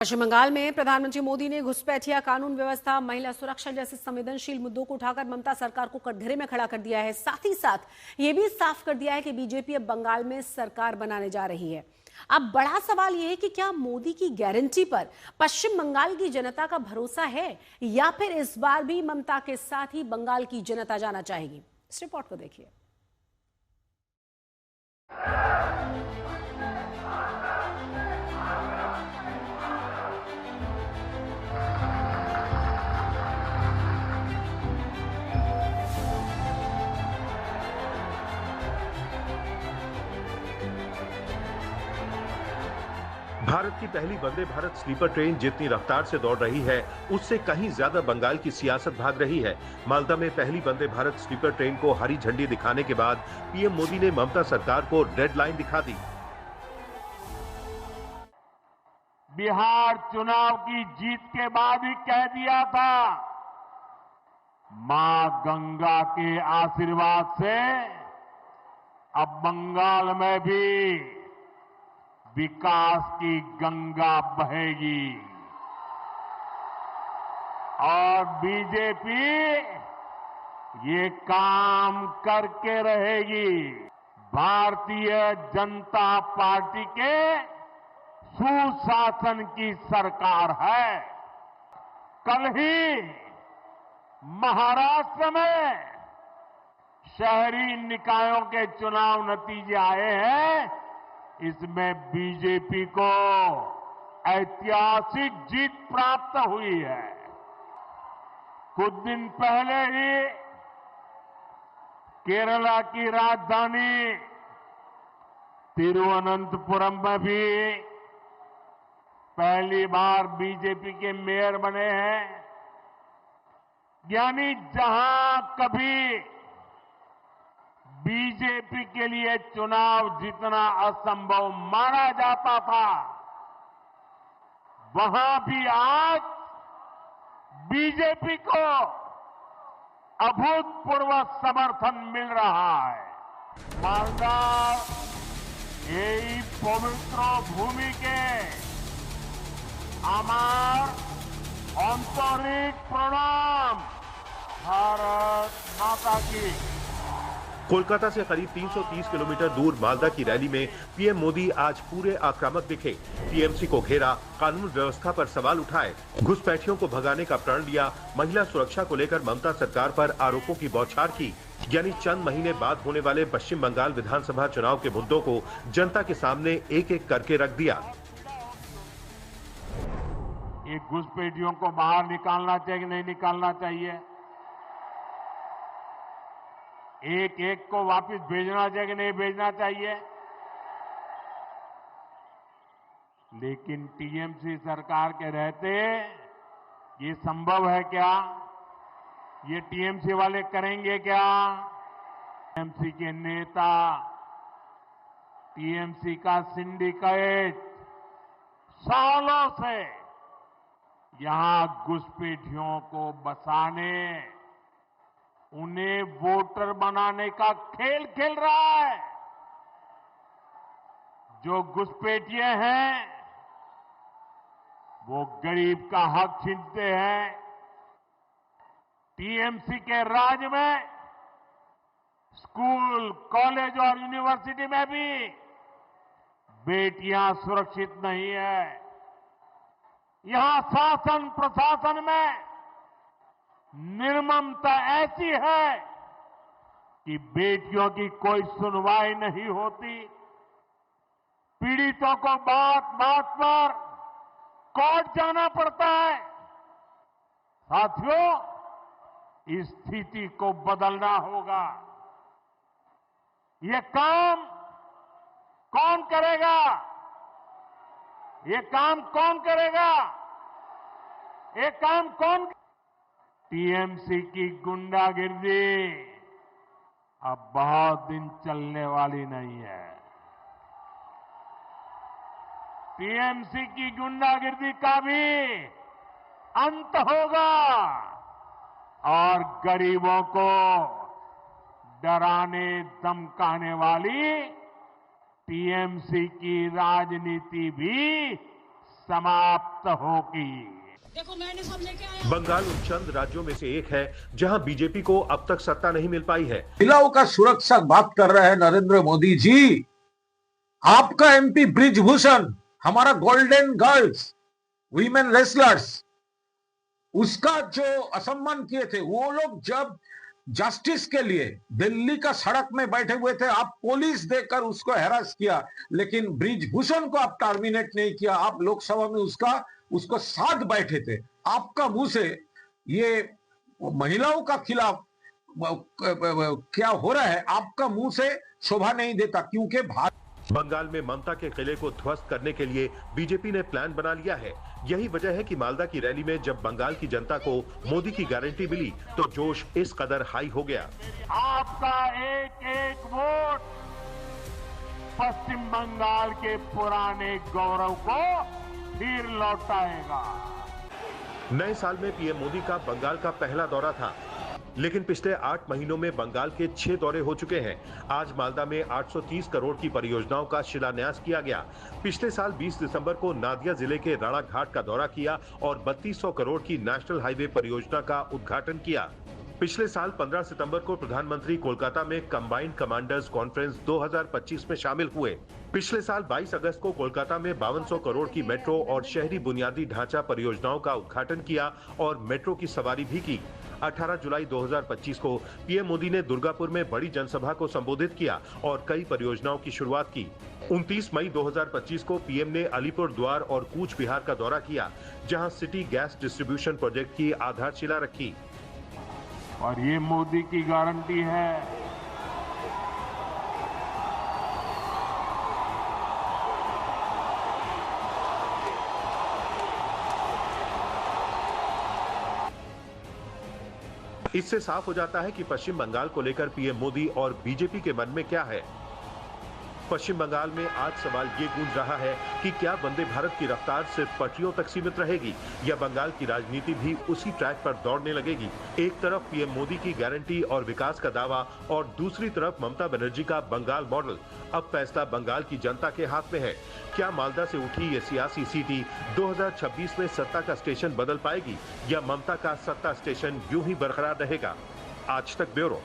पश्चिम बंगाल में प्रधानमंत्री मोदी ने घुसपैठिया कानून व्यवस्था महिला सुरक्षा जैसे संवेदनशील मुद्दों को उठाकर ममता सरकार को कटघरे में खड़ा कर दिया है। साथ ही साथ ये भी साफ कर दिया है कि बीजेपी अब बंगाल में सरकार बनाने जा रही है। अब बड़ा सवाल ये है कि क्या मोदी की गारंटी पर पश्चिम बंगाल की जनता का भरोसा है या फिर इस बार भी ममता के साथ ही बंगाल की जनता जाना चाहेगी। इस रिपोर्ट को देखिए। भारत की पहली वंदे भारत स्लीपर ट्रेन जितनी रफ्तार से दौड़ रही है, उससे कहीं ज्यादा बंगाल की सियासत भाग रही है। मालदा में पहली वंदे भारत स्लीपर ट्रेन को हरी झंडी दिखाने के बाद पीएम मोदी ने ममता सरकार को रेड लाइन दिखा दी। बिहार चुनाव की जीत के बाद ही कह दिया था, मां गंगा के आशीर्वाद से अब बंगाल में भी विकास की गंगा बहेगी और बीजेपी ये काम करके रहेगी। भारतीय जनता पार्टी के सुशासन की सरकार है। कल ही महाराष्ट्र में शहरी निकायों के चुनाव नतीजे आए हैं। इसमें बीजेपी को ऐतिहासिक जीत प्राप्त हुई है। कुछ दिन पहले ही केरला की राजधानी तिरुवनंतपुरम में भी पहली बार बीजेपी के मेयर बने हैं। यानी जहां कभी बीजेपी के लिए चुनाव जीतना असंभव माना जाता था, वहां भी आज बीजेपी को अभूतपूर्व समर्थन मिल रहा है। मालदा এই পবিত্র ভূমিকে আমার আন্তরিক প্রণাম। भारत माता की। कोलकाता से करीब 330 किलोमीटर दूर मालदा की रैली में पीएम मोदी आज पूरे आक्रामक दिखे। टीएमसी को घेरा, कानून व्यवस्था पर सवाल उठाए, घुसपैठियों को भगाने का प्रण लिया, महिला सुरक्षा को लेकर ममता सरकार पर आरोपों की बौछार की। यानी चंद महीने बाद होने वाले पश्चिम बंगाल विधानसभा चुनाव के मुद्दों को जनता के सामने एक एक करके रख दिया। ये घुसपैठियों को बाहर निकालना चाहिए कि नहीं निकालना चाहिए, एक एक को वापस भेजना चाहिए कि नहीं भेजना चाहिए। लेकिन टीएमसी सरकार के रहते ये संभव है क्या? ये टीएमसी वाले करेंगे क्या? टीएमसी के नेता, टीएमसी का सिंडिकेट सालों से यहां घुसपैठियों को बसाने, उन्हें वोटर बनाने का खेल खेल रहा है। जो घुसपैठिए हैं वो गरीब का हक छीनते हैं। टीएमसी के राज में स्कूल, कॉलेज और यूनिवर्सिटी में भी बेटियां सुरक्षित नहीं है। यहां शासन प्रशासन में निर्ममता ऐसी है कि बेटियों की कोई सुनवाई नहीं होती। पीड़ितों को बात बात पर कोर्ट जाना पड़ता है। साथियों, इस स्थिति को बदलना होगा। ये काम कौन करेगा? ये काम कौन करेगा? ये काम कौन? टीएमसी की गुंडागिर्दी अब बहुत दिन चलने वाली नहीं है। टीएमसी की गुंडागिर्दी का भी अंत होगा और गरीबों को डराने धमकाने वाली टीएमसी की राजनीति भी समाप्त होगी। देखो मैंने सब लेके आया। बंगाल उन चंद राज्यों में से एक है जहां बीजेपी को अब तक सत्ता नहीं मिल पाई है। महिलाओं का सुरक्षा बात कर रहे हैं नरेंद्र मोदी जी। आपका एमपी ब्रिजभूषण, हमारा गोल्डन गर्ल्स, वीमेन रेसलर्स, उसका जो असम्मान किए थे, वो लोग जब जस्टिस के लिए दिल्ली का सड़क में बैठे हुए थे, आप पुलिस देकर उसको हैरास किया, लेकिन ब्रिजभूषण को आप टर्मिनेट नहीं किया। आप लोकसभा में उसको साथ बैठे थे। आपका मुंह से ये महिलाओं का खिलाफ क्या हो रहा है, आपका मुंह से शोभा नहीं देता, क्योंकि बंगाल में ममता के किले को ध्वस्त करने के लिए बीजेपी ने प्लान बना लिया है। यही वजह है कि मालदा की रैली में जब बंगाल की जनता को मोदी की गारंटी मिली तो जोश इस कदर हाई हो गया। आपका एक एक वोट पश्चिम बंगाल के पुराने गौरव को फिर लौटाएगा। नए साल में पीएम मोदी का बंगाल का पहला दौरा था, लेकिन पिछले 8 महीनों में बंगाल के 6 दौरे हो चुके हैं। आज मालदा में 830 करोड़ की परियोजनाओं का शिलान्यास किया गया। पिछले साल 20 दिसंबर को नादिया जिले के राणा घाट का दौरा किया और 3200 करोड़ की नेशनल हाईवे परियोजना का उद्घाटन किया। पिछले साल 15 सितंबर को प्रधानमंत्री कोलकाता में कंबाइंड कमांडर्स कॉन्फ्रेंस 2025 में शामिल हुए। पिछले साल 22 अगस्त को कोलकाता में 5200 करोड़ की मेट्रो और शहरी बुनियादी ढांचा परियोजनाओं का उद्घाटन किया और मेट्रो की सवारी भी की। 18 जुलाई 2025 को पीएम मोदी ने दुर्गापुर में बड़ी जनसभा को संबोधित किया और कई परियोजनाओं की शुरुआत की। 29 मई 2025 को पीएम ने अलीपुर द्वार और कूच बिहार का दौरा किया, जहां सिटी गैस डिस्ट्रीब्यूशन प्रोजेक्ट की आधारशिला रखी। और ये मोदी की गारंटी है। इससे साफ हो जाता है कि पश्चिम बंगाल को लेकर पीएम मोदी और बीजेपी के मन में क्या है। पश्चिम बंगाल में आज सवाल ये गूंज रहा है कि क्या वंदे भारत की रफ्तार सिर्फ पटरियों तक सीमित रहेगी या बंगाल की राजनीति भी उसी ट्रैक पर दौड़ने लगेगी। एक तरफ पीएम मोदी की गारंटी और विकास का दावा और दूसरी तरफ ममता बनर्जी का बंगाल मॉडल। अब फैसला बंगाल की जनता के हाथ में है। क्या मालदा से उठी ये सियासी सीटी 2026 में सत्ता का स्टेशन बदल पाएगी या ममता का सत्ता स्टेशन यूं ही बरकरार रहेगा। आज तक ब्यूरो।